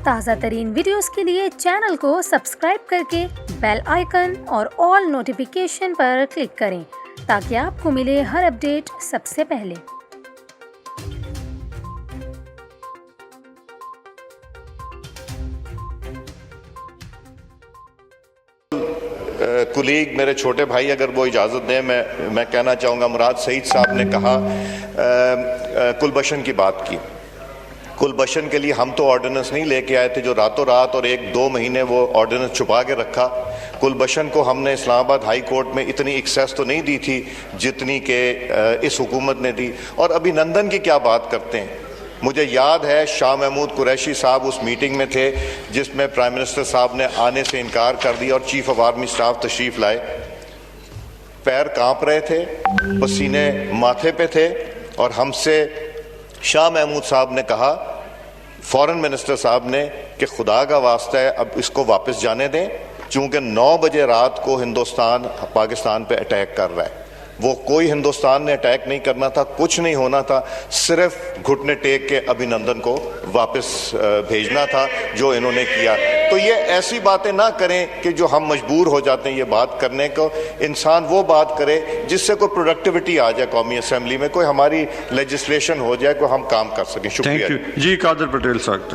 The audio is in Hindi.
ताज़ा तरीन वीडियोस के लिए चैनल को सब्सक्राइब करके बेल आइकन और ऑल नोटिफिकेशन पर क्लिक करें ताकि आपको मिले हर अपडेट सबसे पहले। कुलीग मेरे छोटे भाई अगर वो इजाज़त दें, मैं कहना चाहूँगा, मुराद सईद साहब ने कहा कुलभूषण की बात की। कुलभूषण के लिए हम तो ऑर्डिनेंस नहीं लेके आए थे जो रातों रात और 1-2 महीने वो ऑर्डिनेंस छुपा के रखा। कुलभूषण को हमने इस्लामाबाद हाई कोर्ट में इतनी एक्सेस तो नहीं दी थी जितनी के इस हुकूमत ने दी। और अभिनंदन की क्या बात करते हैं, मुझे याद है शाह महमूद कुरैशी साहब उस मीटिंग में थे जिसमें प्राइम मिनिस्टर साहब ने आने से इनकार कर दिया और चीफ ऑफ आर्मी स्टाफ तशरीफ लाए। पैर कांप रहे थे, पसीने माथे पे थे और हमसे शाह महमूद साहब ने कहा, फॉरेन मिनिस्टर साहब ने, कि खुदा का वास्ता है अब इसको वापस जाने दें, चूंकि 9 बजे रात को हिंदुस्तान पाकिस्तान पे अटैक कर रहा है। वो कोई हिंदुस्तान ने अटैक नहीं करना था, कुछ नहीं होना था, सिर्फ घुटने टेक के अभिनंदन को वापस भेजना था जो इन्होंने किया। तो ये ऐसी बातें ना करें कि जो हम मजबूर हो जाते हैं ये बात करने को। इंसान वो बात करे जिससे कोई प्रोडक्टिविटी आ जाए कौमी असेंबली में, कोई हमारी लेजिस्लेशन हो जाए, कोई हम काम कर सकें। शुक्रिया जी। कादर पटेल साहब।